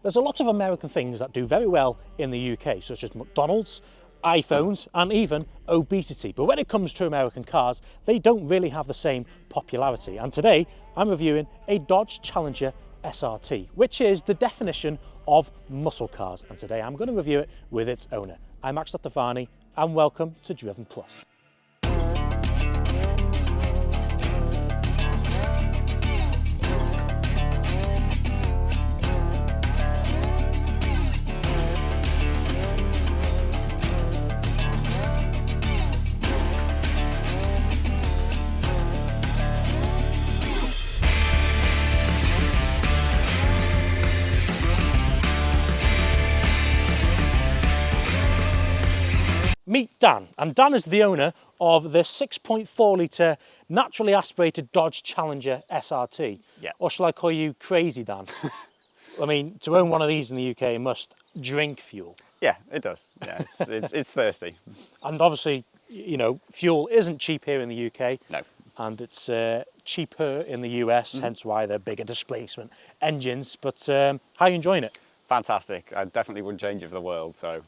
There's a lot of American things that do very well in the UK, such as McDonald's, iPhones, and even obesity. But when it comes to American cars, they don't really have the same popularity. And today, I'm reviewing a Dodge Challenger SRT, which is the definition of muscle cars. And today I'm going to review it with its owner. I'm Max Stefani, and welcome to Driven Plus. Meet Dan, and Dan is the owner of the 6.4 litre naturally aspirated Dodge Challenger SRT. Yeah. Or shall I call you Crazy Dan? I mean, to own one of these in the UK, you must drink fuel. Yeah, it does. Yeah, it's thirsty. And obviously, you know, fuel isn't cheap here in the UK. No. And it's cheaper in the US, hence why they're bigger displacement engines. But how are you enjoying it? Fantastic. I definitely wouldn't change it for the world. So,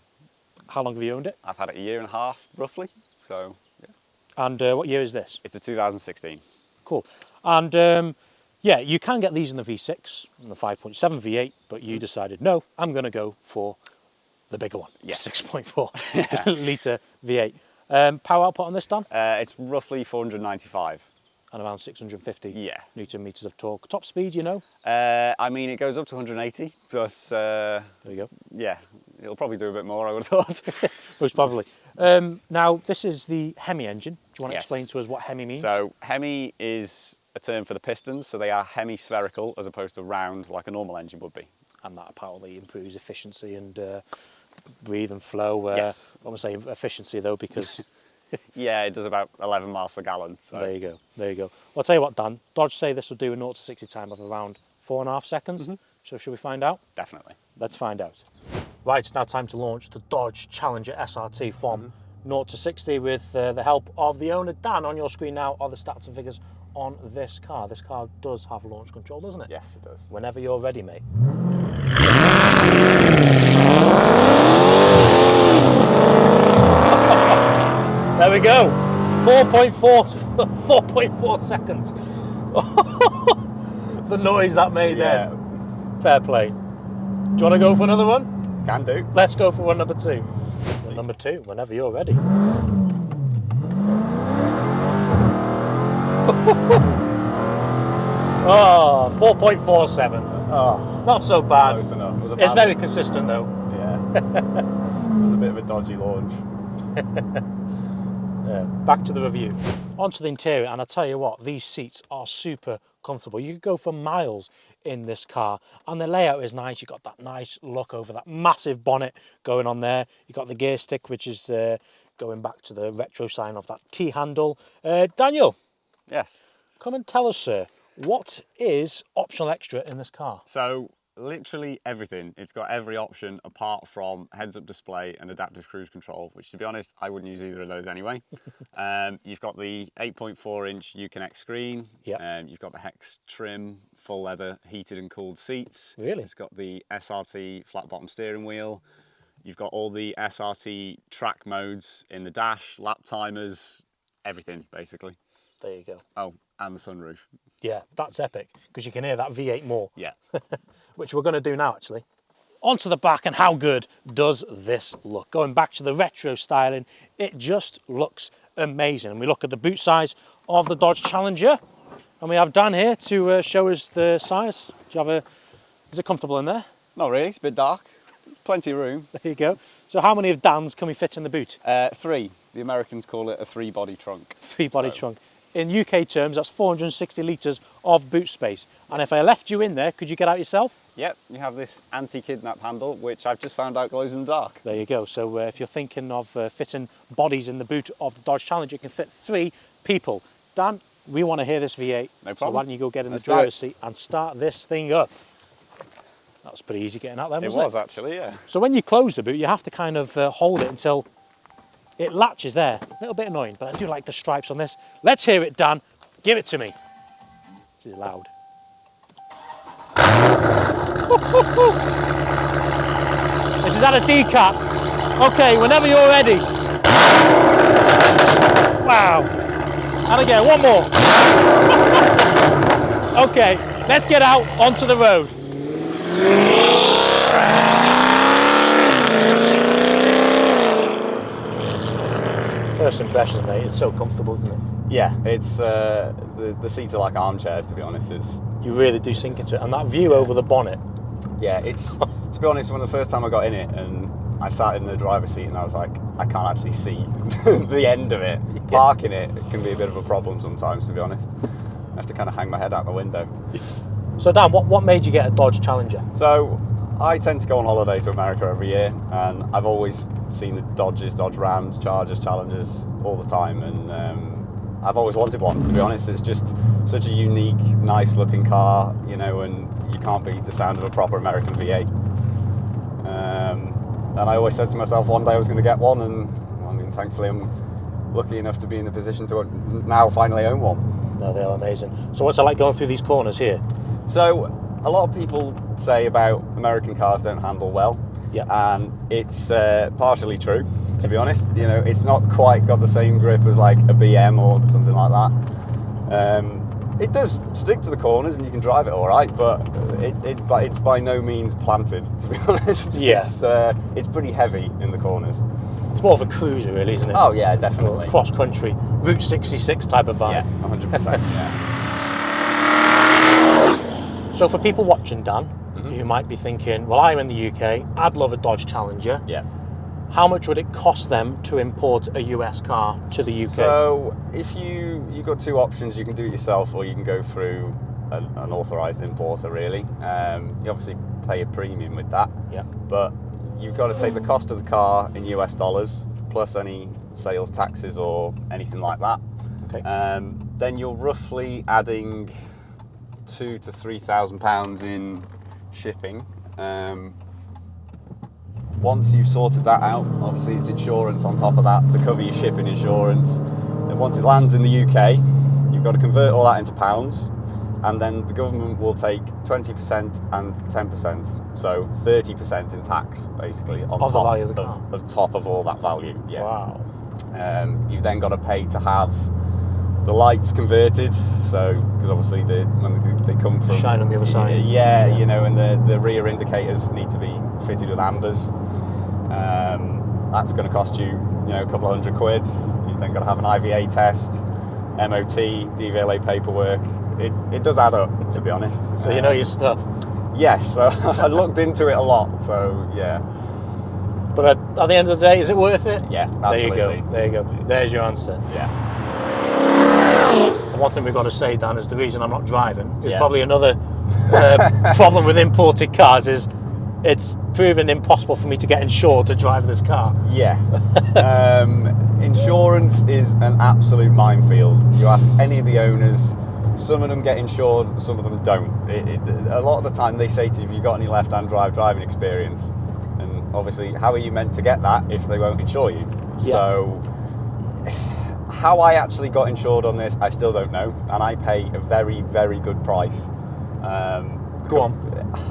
How long have you owned it? I've had it a year and a half, roughly. So, yeah. And what year is this? It's a 2016. Cool. And yeah, you can get these in the V6 and the 5.7 V8, but you decided, no, I'm going to go for the bigger one, Yes. 6.4 litre V8. Power output on this, Dan? It's roughly 495. And around 650 Yeah. newton meters of torque. Top speed, you know? I mean, it goes up to 180, plus, There you go. yeah, it'll probably do a bit more, I would have thought. Most probably. Now, this is the Hemi engine. Do you want to Yes. explain to us what Hemi means? So, Hemi is a term for the pistons, so they are hemispherical as opposed to round like a normal engine would be. And that apparently improves efficiency and breathe and flow. Yes. I won't say efficiency though, because Yeah, it does about 11 miles per gallon. So. there you go, there you go. Well, I'll tell you what, Dan, Dodge say this will do a 0 to 60 time of around 4.5 seconds. So should we find out? Definitely. Let's find out. Right, it's now time to launch the Dodge Challenger SRT from 0 to 60 with the help of the owner. Dan, on your screen now are the stats and figures on this car. This car does have launch control, doesn't it? Yes, it does. Whenever you're ready, mate. There we go. 4.4 seconds. The noise that made Yeah. there. Fair play. Do you want to go for another one? Can do. Let's go for one number two. One number two, whenever you're ready. Oh, 4.47. Oh, Not so bad. close enough. It was a It's bad very one. consistent though. Yeah. It was a bit of a dodgy launch. Back to the review. Onto the interior, and I tell you what, these seats are super comfortable. You could go for miles in this car, and the layout is nice. You've got that nice look over that massive bonnet going on there. You've got the gear stick, which is going back to the retro sign of that T-handle. Daniel, Yes. come and tell us, sir, what is optional extra in this car? So, literally everything. It's got every option apart from heads-up display and adaptive cruise control, which, to be honest, I wouldn't use either of those anyway. You've got the 8.4-inch Uconnect screen. Yep. You've got the Hex trim, full leather, heated and cooled seats. Really? It's got the SRT flat-bottom steering wheel. You've got all the SRT track modes in the dash, lap timers, everything, basically. There you go. Oh, and the sunroof. Yeah, that's epic, because you can hear that V8 more. Yeah. Which we're going to do now, actually. Onto the back, and how good does this look? Going back to the retro styling, it just looks amazing. And we look at the boot size of the Dodge Challenger, and we have Dan here to show us the size. Do you have is it comfortable in there? Not really, it's a bit dark. Plenty of room. There you go. So how many of Dan's can we fit in the boot? 3. The Americans call it a 3-body trunk. 3-body trunk. In UK terms, that's 460 litres of boot space. And if I left you in there, could you get out yourself? Yep, you have this anti-kidnap handle, which I've just found out glows in the dark. There you go. So if you're thinking of fitting bodies in the boot of the Dodge Challenger, you can fit 3 people. Dan, we want to hear this V8. No So problem. why don't you go get in Let's the do driver's it. seat and start this thing up. That was pretty easy getting out there, It wasn't was actually, yeah. So when you close the boot, you have to kind of hold it until it latches there. A little bit annoying, but I do like the stripes on this. Let's hear it, Dan. Give it to me. This is loud. This is at a decap. Okay, whenever you're ready. Wow. And again, one more. Okay, let's get out onto the road. First impressions, mate, it's so comfortable, isn't it? Yeah, it's the seats are like armchairs, to be honest. You really do sink into it, and that view over the bonnet. Yeah, it's to be honest, when the first time I got in it and I sat in the driver's seat and I was like, I can't actually see the end of it. Parking it can be a bit of a problem sometimes, to be honest. I have to kind of hang my head out the window. So Dan, what made you get a Dodge Challenger? So I tend to go on holiday to America every year, and I've always seen the Dodges, Dodge Rams, Chargers, Challengers all the time, and I've always wanted one, to be honest. It's just such a unique, nice looking car, you know, and you can't beat the sound of a proper American V8. And I always said to myself one day I was going to get one, and I mean, thankfully I'm lucky enough to be in the position to now finally own one. No, they are amazing. So what's it like going through these corners here? So a lot of people say about American cars don't handle well. Yeah. And it's partially true, to be honest. You know, it's not quite got the same grip as like a BM or something like that. It does stick to the corners and you can drive it all right, but it's by no means planted, to be honest. Yeah. It's pretty heavy in the corners. It's more of a cruiser, really, isn't it? Oh yeah, definitely. Cross country, Route 66 type of vibe. Yeah, 100%. Yeah. So for people watching, Dan, who might be thinking, well, I'm in the UK, I'd love a Dodge Challenger. Yeah. How much would it cost them to import a US car to the UK? So if you've got two options, you can do it yourself or you can go through an authorised importer, really. You obviously pay a premium with that. Yeah. But you've got to take the cost of the car in US dollars plus any sales taxes or anything like that. Okay. Then you're roughly adding £2,000 to £3,000 in shipping. Once you've sorted that out, obviously it's insurance on top of that to cover your shipping insurance. And once it lands in the UK, you've got to convert all that into pounds, and then the government will take 20% and 10%, so 30% in tax, basically, on Of the top value of the car. of top of all that value. Yeah. Wow. You've then got to pay to have the lights converted, so because obviously when they come from Shine on the other side. yeah, you know, and the rear indicators need to be fitted with ambers. That's going to cost you know, a couple of £100. You've then got to have an IVA test, MOT, DVLA paperwork. It does add up, to be honest. So you know your stuff. Yes, I looked into it a lot, so yeah. But at the end of the day, is it worth it? Yeah, absolutely. There you go. There's your answer. Yeah. The one thing we've got to say, Dan, is the reason I'm not driving is Yeah. probably another problem with imported cars is it's proven impossible for me to get insured to drive this car. Yeah. Insurance is an absolute minefield. You ask any of the owners, some of them get insured, some of them don't. A lot of the time they say to you, have you got any left-hand drive driving experience? And obviously, how are you meant to get that if they won't insure you? Yeah. So, how I actually got insured on this, I still don't know. And I pay a very, very good price. Go on.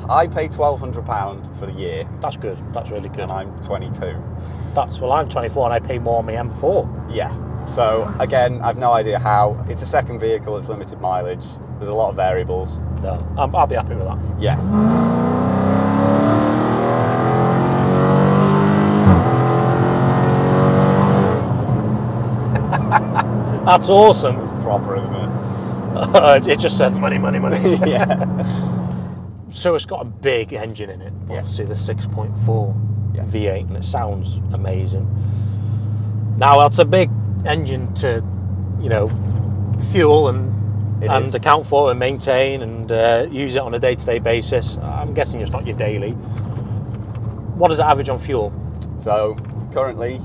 I pay £1,200 for the year. That's good. That's really good. And I'm 22. Well, I'm 24 and I pay more on my M4. Yeah. So again, I've no idea how. It's a second vehicle, it's limited mileage. There's a lot of variables. No, I'll be happy with that. Yeah. That's awesome. It's proper, isn't it? It just said money, money, money. Yeah. So it's got a big engine in it. Yes. Obviously the 6.4 Yes. V8, and it sounds amazing. Now that's a big engine to, you know, fuel and is. account for and maintain and use it on a day-to-day basis. I'm guessing it's not your daily. What does it average on fuel? So currently,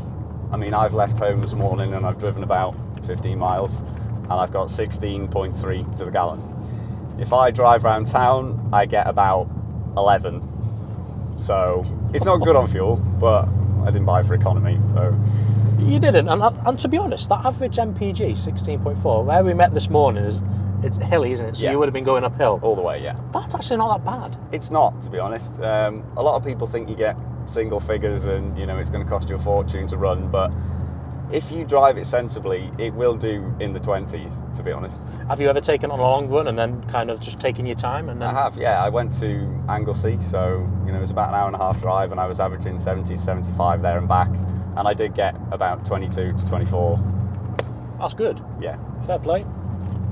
I mean, I've left home this morning and I've driven about 15 miles and I've got 16.3 to the gallon. If I drive around town, I get about 11. So it's not good on fuel, but I didn't buy for economy, so. You didn't, and to be honest, that average MPG 16.4, where we met this morning, it's hilly, isn't it? So Yeah. you would have been going uphill. All the way, yeah. That's actually not that bad. It's not, to be honest. A lot of people think you get single figures and, you know, it's going to cost you a fortune to run, but if you drive it sensibly, it will do in the 20s, to be honest. Have you ever taken on a long run and then kind of just taken your time? And then... I have, yeah. I went to Anglesey, so, you know, it was about an hour and a half drive, and I was averaging 70 to 75 there and back, and I did get about 22 to 24. That's good. Yeah. Fair play.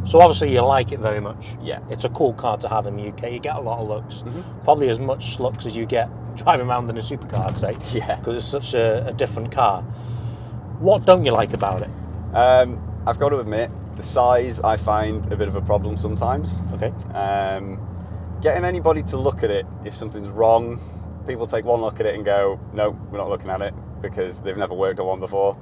So obviously you like it very much. Yeah. It's a cool car to have in the UK. You get a lot of looks. Probably as much looks as you get driving around in a supercar, I'd say. Yeah. Because it's such a different car. What don't you like about it? I've got to admit, the size I find a bit of a problem sometimes. Okay. Getting anybody to look at it if something's wrong, people take one look at it and go, no, we're not looking at it, because they've never worked on one before.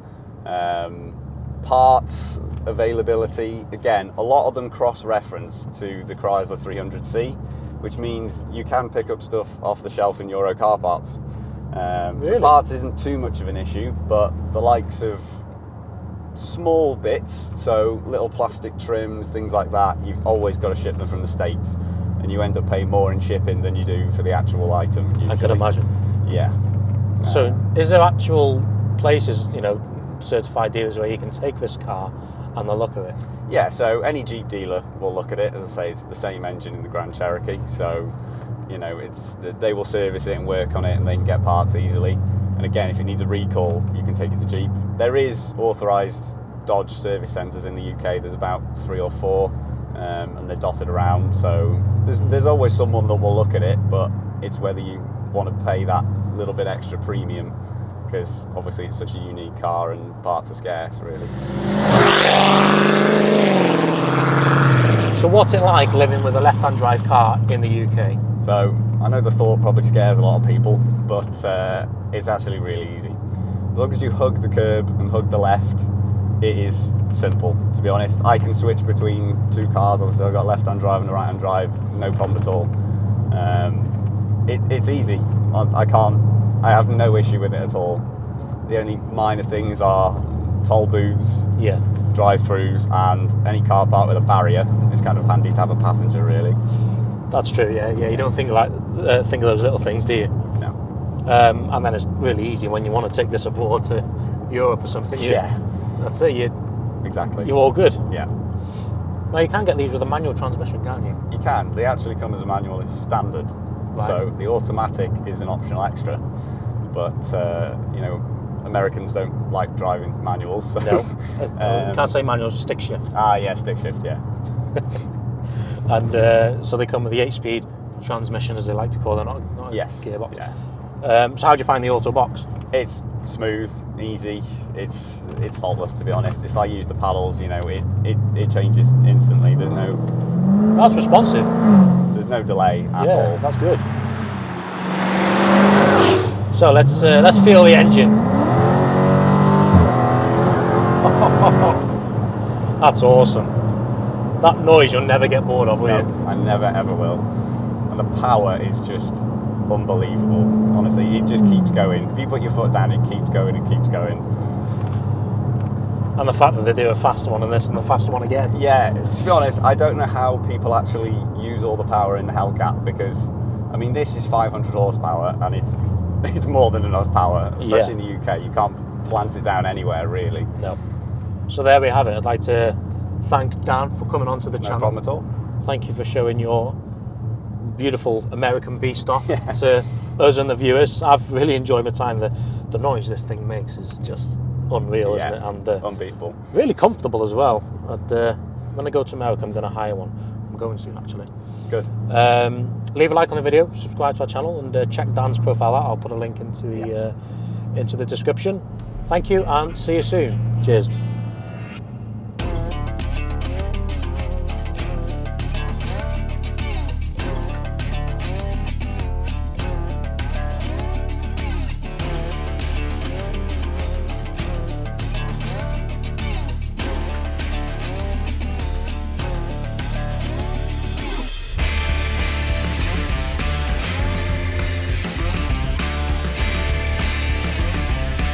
Parts availability, again, a lot of them cross-reference to the Chrysler 300C, which means you can pick up stuff off the shelf in Euro car parts. Really? So parts isn't too much of an issue, but the likes of small bits, so little plastic trims, things like that, you've always got to ship them from the States, and you end up paying more in shipping than you do for the actual item usually. I could imagine. Yeah. So is there actual places, you know, certified dealers where you can take this car and they'll look at it? Yeah, so any Jeep dealer will look at it. As I say, it's the same engine in the Grand Cherokee, so, you know, they will service it and work on it, and they can get parts easily. And again, if it needs a recall, you can take it to Jeep. There is authorised Dodge service centres in the UK. There's about 3 or 4, and they're dotted around. So there's always someone that will look at it, but it's whether you want to pay that little bit extra premium, because obviously it's such a unique car and parts are scarce, really. So what's it like living with a left-hand drive car in the UK? So I know the thought probably scares a lot of people, but it's actually really easy. As long as you hug the curb and hug the left, it is simple, to be honest. I can switch between 2 cars. Obviously I've got left-hand drive and a right-hand drive, no problem at all. It's easy. I have no issue with it at all. The only minor things are toll booths, Yeah. drive-throughs, and any car park with a barrier. It's kind of handy to have a passenger, really. That's true, yeah. You don't think of those little things, do you? No. And then it's really easy when you want to take this abroad to Europe or something. Yeah. That's it. Exactly. You're all good. Yeah. Now you can get these with a manual transmission, can't you? You can. They actually come as a manual as standard. Right. So the automatic is an optional extra. But, you know, Americans don't like driving manuals. So. No. Can't say manual, stick shift. Ah, yeah, stick shift, yeah. And so they come with the 8-speed transmission, as they like to call it, not a Yes. gearbox. Yeah. So how do you find the auto box? It's smooth, easy. It's faultless, to be honest. If I use the paddles, you know, it changes instantly. There's That's responsive. no delay at all. That's good. So let's feel the engine. That's awesome. That noise you'll never get bored of, will No, you? I never ever will. And the power is just unbelievable. Honestly, it just keeps going. If you put your foot down, it keeps going and keeps going. And the fact that they do a faster one than this and the faster one again. Yeah, to be honest, I don't know how people actually use all the power in the Hellcat, because, I mean, this is 500 horsepower and it's more than enough power, especially in the UK. You can't plant it down anywhere, really. No. So there we have it. I'd like to thank Dan for coming onto the No channel. problem at all. Thank you for showing your beautiful American beast off to us and the viewers. I've really enjoyed my time. The noise this thing makes is just unreal, isn't it? And unbeatable. really comfortable as well. When I go to America, I'm going to hire one. I'm going soon, actually. Good. Leave a like on the video, subscribe to our channel, and check Dan's profile out. I'll put a link into the description. Thank you, and see you soon. Cheers.